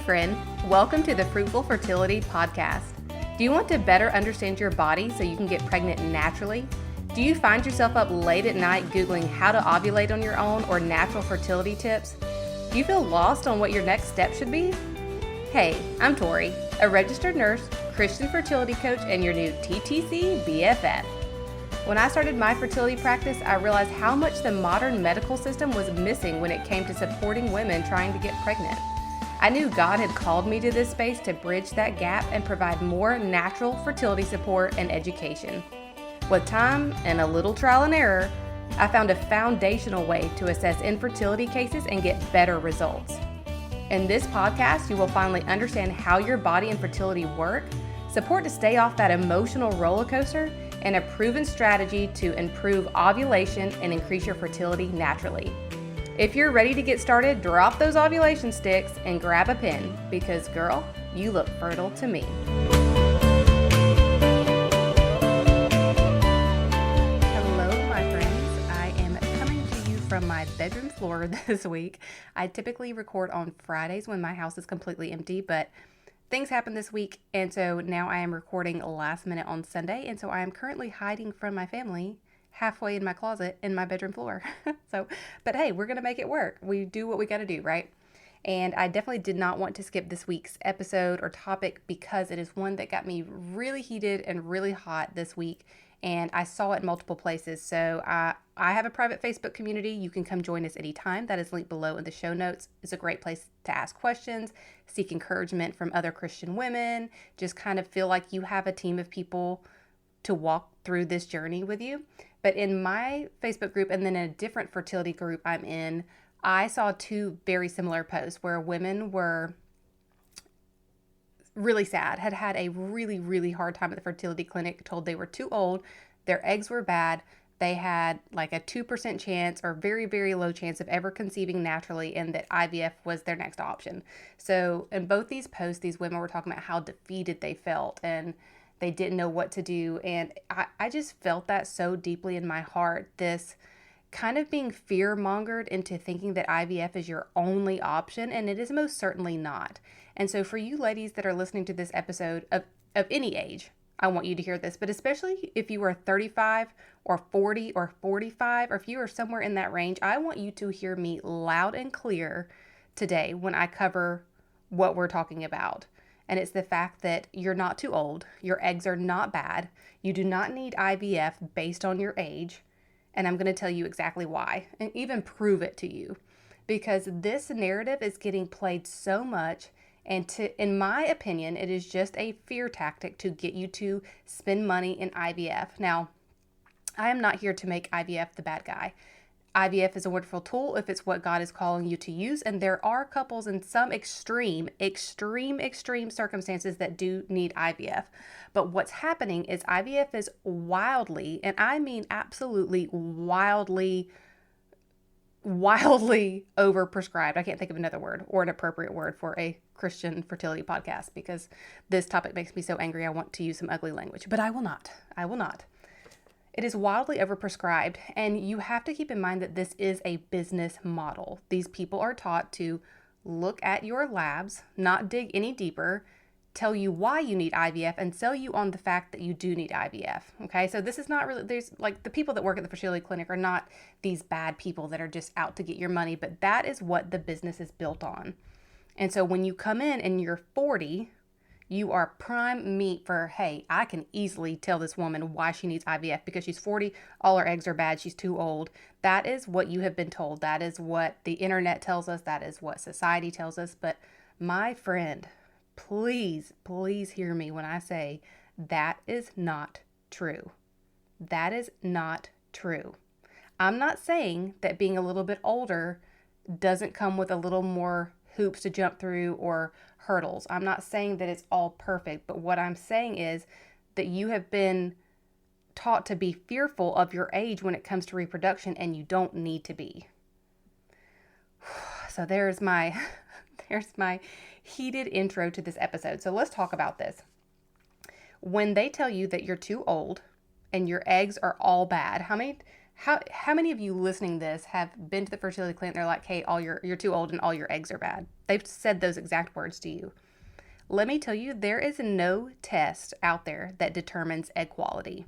friend. Welcome to the Fruitful Fertility Podcast. Do you want to better understand your body so you can get pregnant naturally? Do you find yourself up late at night Googling how to ovulate on your own or natural fertility tips? Do you feel lost on what your next step should be? Hey, I'm Tori, a registered nurse, Christian fertility coach, and your new TTC BFF. When I started my fertility practice, I realized how much the modern medical system was missing when it came to supporting women trying to get pregnant. I knew God had called me to this space to bridge that gap and provide more natural fertility support and education. With time and a little trial and error, I found a foundational way to assess infertility cases and get better results. In this podcast, you will finally understand how your body and fertility work, support to stay off that emotional roller coaster, and a proven strategy to improve ovulation and increase your fertility naturally. If you're ready to get started, drop those ovulation sticks and grab a pen because, girl, you look fertile to me. Hello, my friends. I am coming to you from my bedroom floor this week. I typically record on Fridays when my house is completely empty, but things happened this week, and so now I am recording last minute on Sunday, and so I am currently hiding from my family halfway in my closet in my bedroom floor. But hey, we're going to make it work. We do what we got to do, right? And I definitely did not want to skip this week's episode or topic because it is one that got me really heated and really hot this week, and I saw it in multiple places. So I have a private Facebook community. You can come join us anytime. That is linked below in the show notes. It's a great place to ask questions, seek encouragement from other Christian women, just kind of feel like you have a team of people to walk through this journey with you. But in my Facebook group and then in a different fertility group I'm in, I saw two very similar posts where women were really sad, had a really, really hard time at the fertility clinic, told they were too old, their eggs were bad, they had like a 2% chance or very, very low chance of ever conceiving naturally, and that IVF was their next option. So in both these posts, these women were talking about how defeated they felt and they didn't know what to do. And I just felt that so deeply in my heart, this kind of being fear-mongered into thinking that IVF is your only option, and it is most certainly not. And so for you ladies that are listening to this episode of any age, I want you to hear this, but especially if you are 35 or 40 or 45, or if you are somewhere in that range, I want you to hear me loud and clear today when I cover what we're talking about. And it's the fact that you're not too old, your eggs are not bad, you do not need IVF based on your age, and I'm going to tell you exactly why, and even prove it to you, because this narrative is getting played so much, and in my opinion, it is just a fear tactic to get you to spend money in IVF. Now, I am not here to make IVF the bad guy. IVF is a wonderful tool if it's what God is calling you to use, and there are couples in some extreme circumstances that do need IVF. But what's happening is IVF is wildly, and I mean absolutely wildly overprescribed. I can't think of another word or an appropriate word for a Christian fertility podcast because this topic makes me so angry I want to use some ugly language, but I will not. It is wildly overprescribed, and you have to keep in mind that this is a business model. These people are taught to look at your labs, not dig any deeper, tell you why you need IVF, and sell you on the fact that you do need IVF. Okay, so this is not really, there's like the people that work at the fertility clinic are not these bad people that are just out to get your money, but that is what the business is built on. And so when you come in and you're 40, you are prime meat for, hey, I can easily tell this woman why she needs IVF because she's 40, all her eggs are bad, she's too old. That is what you have been told. That is what the internet tells us. That is what society tells us. But my friend, please hear me when I say that is not true. That is not true. I'm not saying that being a little bit older doesn't come with a little more hoops to jump through or hurdles. I'm not saying that it's all perfect, but what I'm saying is that you have been taught to be fearful of your age when it comes to reproduction, and you don't need to be. So there's my heated intro to this episode. So let's talk about this. When they tell you that you're too old and your eggs are all bad, how How many of you listening to this have been to the fertility clinic? They're like, hey, you're too old and all your eggs are bad. They've said those exact words to you. Let me tell you, there is no test out there that determines egg quality.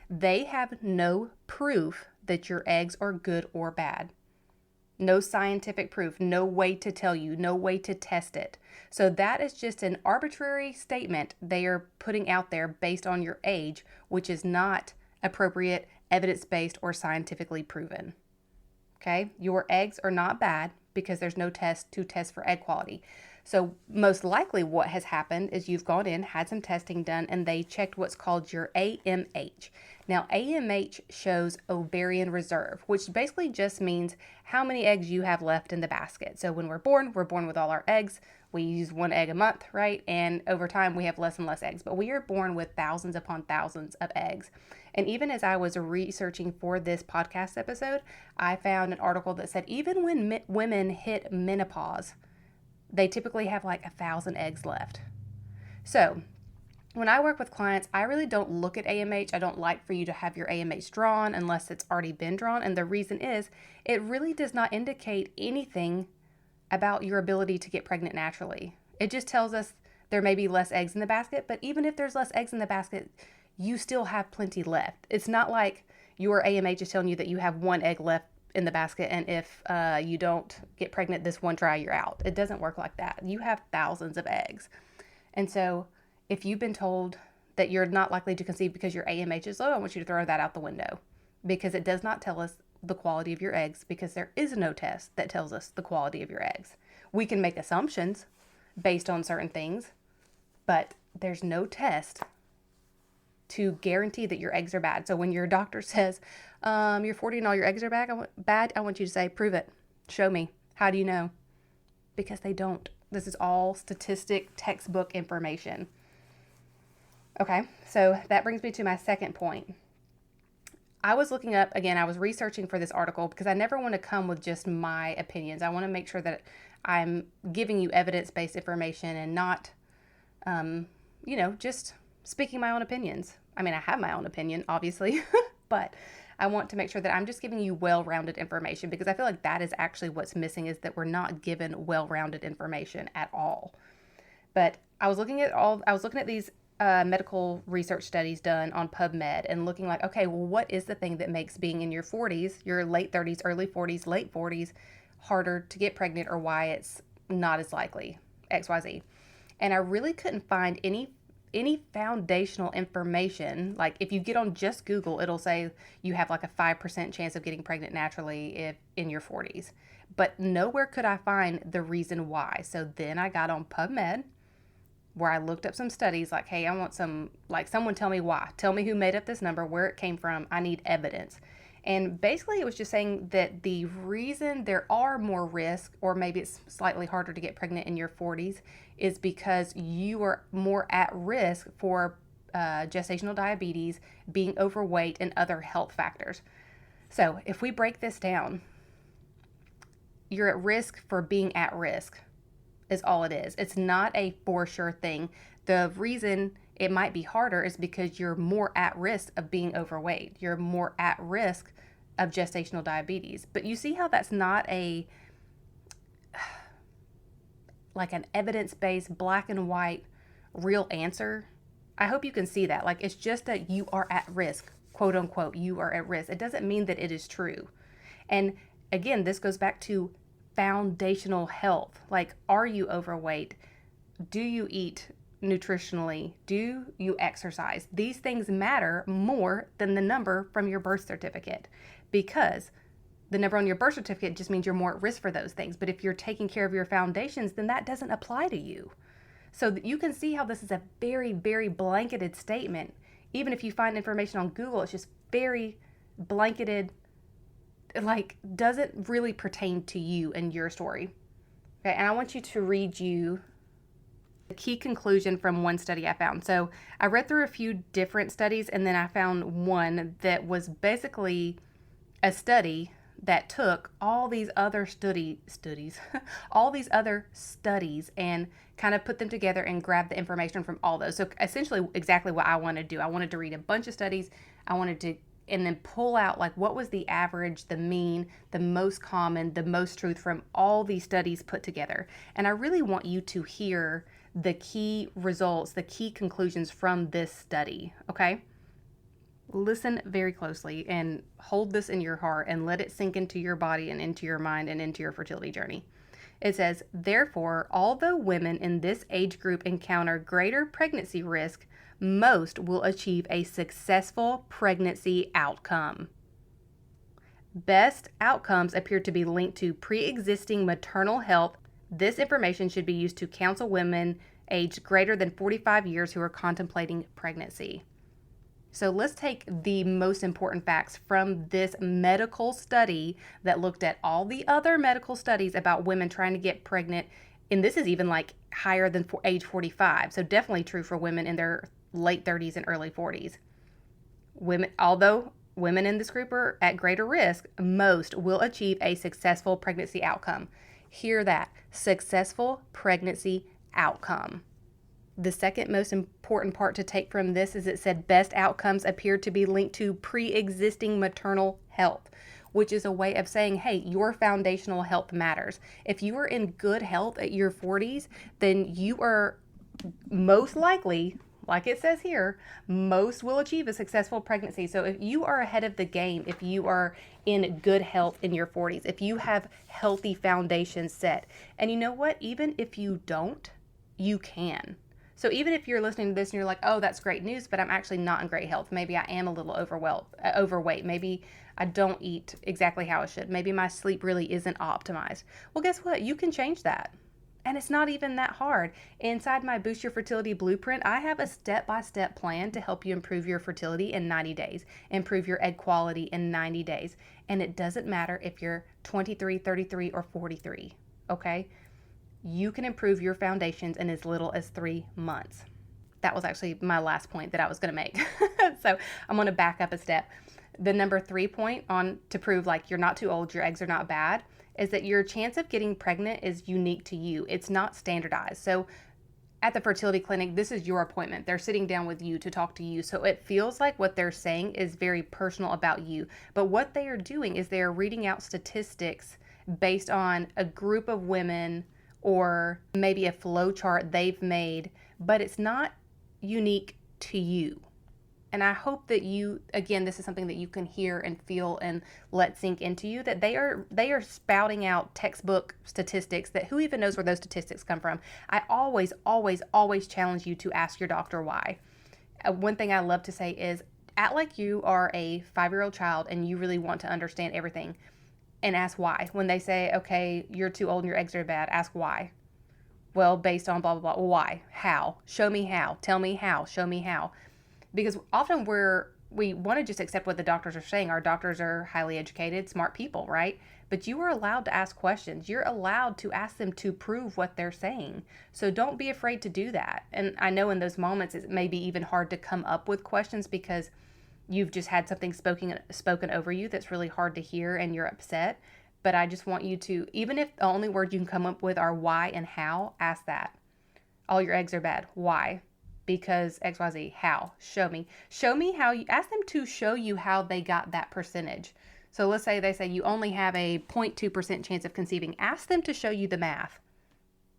They have no proof that your eggs are good or bad. No scientific proof, no way to tell you, no way to test it. So that is just an arbitrary statement they are putting out there based on your age, which is not appropriate, evidence-based, or scientifically proven. Okay? Your eggs are not bad because there's no test to test for egg quality. So most likely what has happened is you've gone in, had some testing done, and they checked what's called your AMH. Now, AMH shows ovarian reserve, which basically just means how many eggs you have left in the basket. So when we're born with all our eggs. We use one egg a month, right? And over time, we have less and less eggs. But we are born with thousands upon thousands of eggs. And even as I was researching for this podcast episode, I found an article that said even when women hit menopause, they typically have like 1,000 eggs left. So when I work with clients, I really don't look at AMH. I don't like for you to have your AMH drawn unless it's already been drawn. And the reason is it really does not indicate anything about your ability to get pregnant naturally. It just tells us there may be less eggs in the basket, but even if there's less eggs in the basket, you still have plenty left. It's not like your AMH is telling you that you have one egg left in the basket, and if you don't get pregnant this one try, you're out. It doesn't work like that. You have thousands of eggs. And so if you've been told that you're not likely to conceive because your AMH is low, I want you to throw that out the window, because it does not tell us the quality of your eggs, because there is no test that tells us the quality of your eggs. We can make assumptions based on certain things, but there's no test to guarantee that your eggs are bad. So when your doctor says, you're 40 and all your eggs are bad, I want you to say, prove it. Show me. How do you know? Because they don't. This is all statistic, textbook information. Okay, so that brings me to my second point. I was looking up, again, I was researching for this article because I never want to come with just my opinions. I want to make sure that I'm giving you evidence-based information and not, just speaking my own opinions. I mean, I have my own opinion, obviously, but I want to make sure that I'm just giving you well-rounded information, because I feel like that is actually what's missing, is that we're not given well-rounded information at all. But I was looking at these medical research studies done on PubMed and looking like, okay, well, what is the thing that makes being in your 40s, your late 30s, early 40s, late 40s, harder to get pregnant, or why it's not as likely, XYZ. And I really couldn't find any foundational information. Like if you get on just Google, it'll say you have like a 5% chance of getting pregnant naturally if in your 40s. But nowhere could I find the reason why. So then I got on PubMed, where I looked up some studies like, hey, I want someone tell me why. Tell me who made up this number, where it came from. I need evidence. And basically it was just saying that the reason there are more risk, or maybe it's slightly harder to get pregnant in your 40s, is because you are more at risk for gestational diabetes, being overweight, and other health factors. So if we break this down, you're at risk for being at risk is all it is. It's not a for sure thing. The reason it might be harder is because you're more at risk of being overweight. You're more at risk of gestational diabetes. But you see how that's not like an evidence-based, black and white, real answer? I hope you can see that. Like, it's just that you are at risk, quote unquote, you are at risk. It doesn't mean that it is true. And again, this goes back to foundational health. Like, are you overweight? Do you eat nutritionally? Do you exercise? These things matter more than the number from your birth certificate, because the number on your birth certificate just means you're more at risk for those things. But if you're taking care of your foundations, then that doesn't apply to you. So you can see how this is a very, very blanketed statement. Even if you find information on Google, it's just very blanketed, like doesn't really pertain to you and your story. Okay, and I want you to read you the key conclusion from one study I found. So I read through a few different studies, and then I found one that was basically a study that took all these other studies, all these other studies, and kind of put them together and grabbed the information from all those. So essentially exactly what I wanted to do. I wanted to read a bunch of studies. I wanted to and then pull out like what was the average, the mean, the most common, the most truth from all these studies put together. And I really want you to hear the key results, the key conclusions from this study, okay? Listen very closely and hold this in your heart and let it sink into your body and into your mind and into your fertility journey. It says, therefore, although women in this age group encounter greater pregnancy risk, most will achieve a successful pregnancy outcome. Best outcomes appear to be linked to pre-existing maternal health. This information should be used to counsel women aged greater than 45 years who are contemplating pregnancy. So let's take the most important facts from this medical study that looked at all the other medical studies about women trying to get pregnant. And this is even like higher than age 45. So definitely true for women in their late 30s and early 40s. Although women in this group are at greater risk, most will achieve a successful pregnancy outcome. Hear that, successful pregnancy outcome. The second most important part to take from this is it said best outcomes appear to be linked to pre-existing maternal health, which is a way of saying, hey, your foundational health matters. If you are in good health at your 40s, then you are most likely, like it says here, most will achieve a successful pregnancy. So if you are ahead of the game, if you are in good health in your 40s, if you have healthy foundations set, and you know what, even if you don't, you can. So even if you're listening to this and you're like, oh, that's great news, but I'm actually not in great health. Maybe I am a little overweight. Maybe I don't eat exactly how I should. Maybe my sleep really isn't optimized. Well, guess what? You can change that. And it's not even that hard. Inside my Boost Your Fertility Blueprint, I have a step-by-step plan to help you improve your fertility in 90 days, improve your egg quality in 90 days. And it doesn't matter if you're 23, 33, or 43, okay? You can improve your foundations in as little as 3 months. That was actually my last point that I was going to make. So I'm going to back up a step. The number 3 point on to prove like you're not too old, your eggs are not bad, is that your chance of getting pregnant is unique to you. It's not standardized. So at the fertility clinic, this is your appointment. They're sitting down with you to talk to you. So it feels like what they're saying is very personal about you. But what they are doing is they are reading out statistics based on a group of women or maybe a flow chart they've made, but it's not unique to you. And I hope that you, again, this is something that you can hear and feel and let sink into you, that they are spouting out textbook statistics that who even knows where those statistics come from. I always, always, always challenge you to ask your doctor why. One thing I love to say is act like you are a 5-year-old child and you really want to understand everything. And ask why. When they say, okay, you're too old and your eggs are bad, ask why. Well, based on blah, blah, blah. Why? How? Show me how. Tell me how. Show me how. Because often we want to just accept what the doctors are saying. Our doctors are highly educated, smart people, right? But you are allowed to ask questions. You're allowed to ask them to prove what they're saying. So don't be afraid to do that. And I know in those moments it may be even hard to come up with questions because you've just had something spoken over you that's really hard to hear and you're upset. But I just want you to, even if the only word you can come up with are why and how, ask that. All your eggs are bad. Why? Because XYZ. How? Show me. Show me how you, ask them to show you how they got that percentage. So let's say they say you only have a 0.2% chance of conceiving. Ask them to show you the math.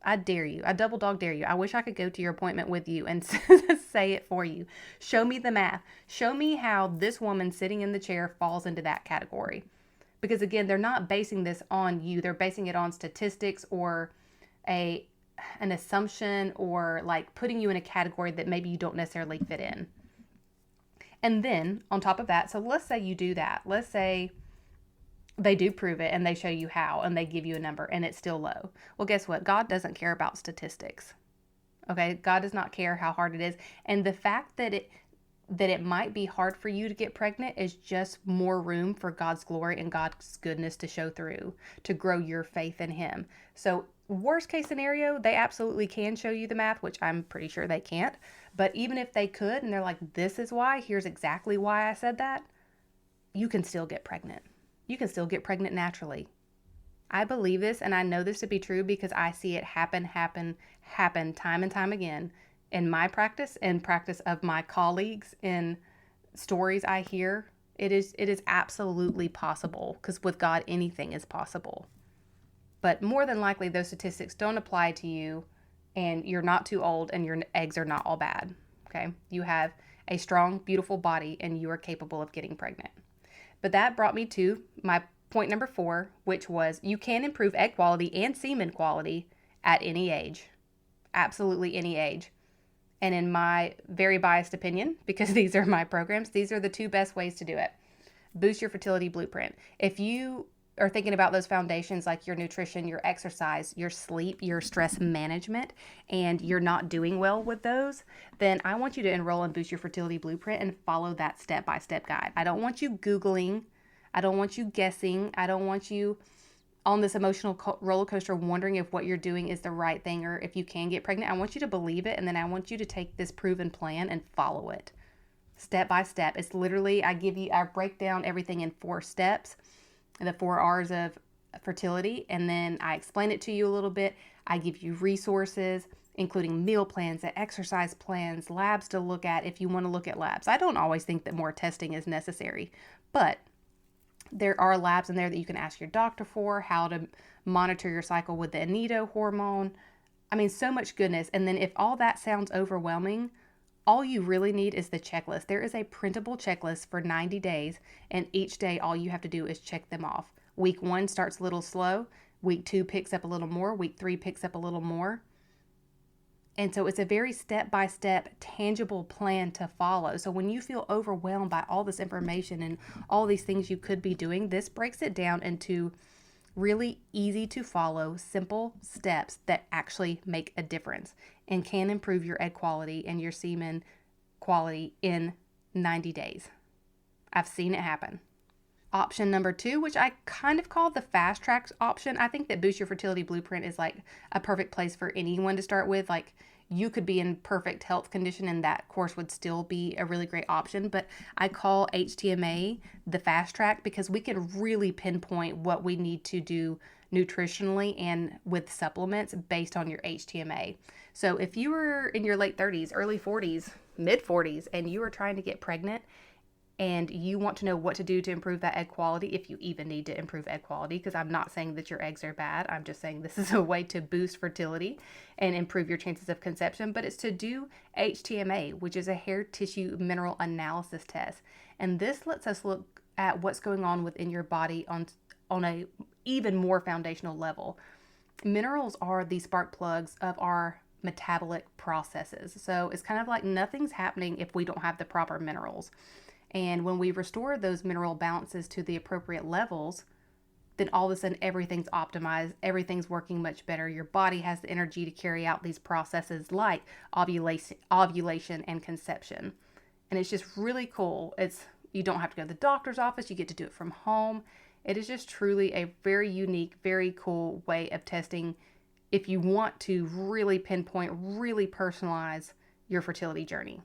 I dare you. I double dog dare you. I wish I could go to your appointment with you and say it for you. Show me the math. Show me how this woman sitting in the chair falls into that category. Because again, they're not basing this on you. They're basing it on statistics or an assumption or like putting you in a category that maybe you don't necessarily fit in. And then on top of that, so let's say you do that. Let's say they do prove it and they show you how and they give you a number and it's still low. Well, guess what? God doesn't care about statistics. Okay? God does not care how hard it is. And the fact that it might be hard for you to get pregnant is just more room for God's glory and God's goodness to show through, to grow your faith in Him. So worst case scenario, they absolutely can show you the math, which I'm pretty sure they can't. But even if they could and they're like, this is why, here's exactly why I said that, you can still get pregnant. You can still get pregnant naturally. I believe this and I know this to be true because I see it happen time and time again in my practice and practice of my colleagues, in stories I hear It is absolutely possible, because with God, anything is possible. But more than likely, those statistics don't apply to you, and you're not too old, and your eggs are not all bad. Okay? You have a strong, beautiful body, and you are capable of getting pregnant. But that brought me to my point number 4, which was you can improve egg quality and semen quality at any age. Absolutely any age. And in my very biased opinion, because these are my programs, these are the 2 best ways to do it. Boost your fertility blueprint. If you are thinking about those foundations like your nutrition, your exercise, your sleep, your stress management, and you're not doing well with those, then I want you to enroll in Boost Your Fertility Blueprint and follow that step-by-step guide. I don't want you Googling. I don't want you guessing. I don't want you on this emotional roller coaster wondering if what you're doing is the right thing or if you can get pregnant. I want you to believe it, and then I want you to take this proven plan and follow it step by step. It's literally, I break down everything in 4 steps, the 4 R's of fertility, and then I explain it to you a little bit. I give you resources, including meal plans, exercise plans, labs to look at if you want to look at labs. I don't always think that more testing is necessary, but there are labs in there that you can ask your doctor for, how to monitor your cycle with the anido hormone. I mean, so much goodness. And then if all that sounds overwhelming, all you really need is the checklist. There is a printable checklist for 90 days, and each day all you have to do is check them off. Week 1 starts a little slow. Week 2 picks up a little more. Week 3 picks up a little more. And so it's a very step-by-step, tangible plan to follow. So when you feel overwhelmed by all this information and all these things you could be doing, this breaks it down into really easy to follow, simple steps that actually make a difference and can improve your egg quality and your semen quality in 90 days. I've seen it happen. Option number 2, which I kind of call the fast track option. I think that Boost Your Fertility Blueprint is like a perfect place for anyone to start with. Like, you could be in perfect health condition and that course would still be a really great option. But I call HTMA the fast track because we can really pinpoint what we need to do nutritionally and with supplements based on your HTMA. So if you were in your late 30s, early 40s, mid 40s, and you are trying to get pregnant, and you want to know what to do to improve that egg quality, if you even need to improve egg quality, because I'm not saying that your eggs are bad. I'm just saying this is a way to boost fertility and improve your chances of conception. But it's to do HTMA, which is a hair tissue mineral analysis test. And this lets us look at what's going on within your body on a even more foundational level. Minerals are the spark plugs of our metabolic processes. So it's kind of like nothing's happening if we don't have the proper minerals. And when we restore those mineral balances to the appropriate levels, then all of a sudden everything's optimized, everything's working much better. Your body has the energy to carry out these processes like ovulation and conception. And it's just really cool. You don't have to go to the doctor's office, you get to do it from home. It is just truly a very unique, very cool way of testing if you want to really pinpoint, really personalize your fertility journey.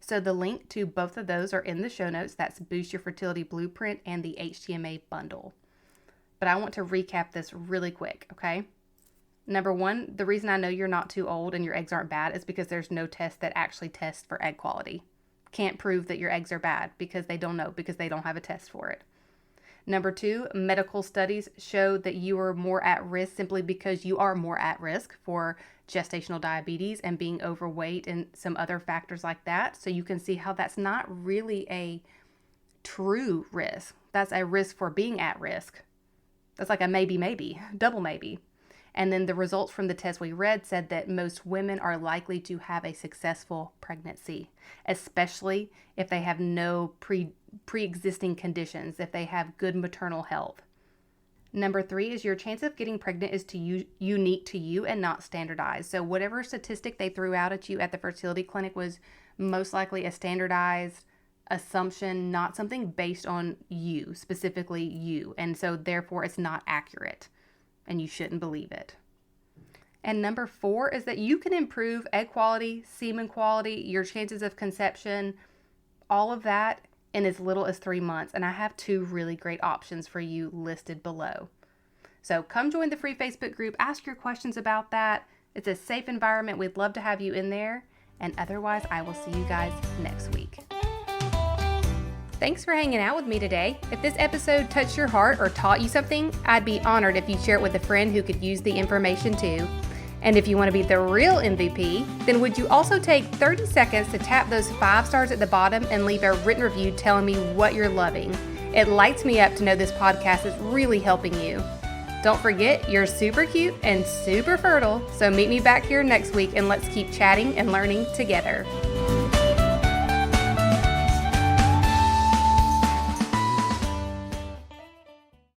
So the link to both of those are in the show notes. That's Boost Your Fertility Blueprint and the HTMA bundle. But I want to recap this really quick, okay? Number 1, the reason I know you're not too old and your eggs aren't bad is because there's no test that actually tests for egg quality. Can't prove that your eggs are bad because they don't know, because they don't have a test for it. Number 2, medical studies show that you are more at risk simply because you are more at risk for gestational diabetes and being overweight and some other factors like that. So you can see how that's not really a true risk. That's a risk for being at risk. That's like a maybe, double maybe. And then the results from the test we read said that most women are likely to have a successful pregnancy, especially if they have no pre-existing conditions, if they have good maternal health. Number 3 is your chance of getting pregnant is unique to you and not standardized. So whatever statistic they threw out at you at the fertility clinic was most likely a standardized assumption, not something based on you, specifically you. And so therefore it's not accurate and you shouldn't believe it. And number 4 is that you can improve egg quality, semen quality, your chances of conception, all of that in as little as 3 months. And I have 2 really great options for you listed below. So come join the free Facebook group, ask your questions about that. It's a safe environment. We'd love to have you in there. And otherwise, I will see you guys next week. Thanks for hanging out with me today. If this episode touched your heart or taught you something, I'd be honored if you share it with a friend who could use the information too. And if you want to be the real MVP, then would you also take 30 seconds to tap those 5 stars at the bottom and leave a written review telling me what you're loving? It lights me up to know this podcast is really helping you. Don't forget, you're super cute and super fertile, so meet me back here next week and let's keep chatting and learning together.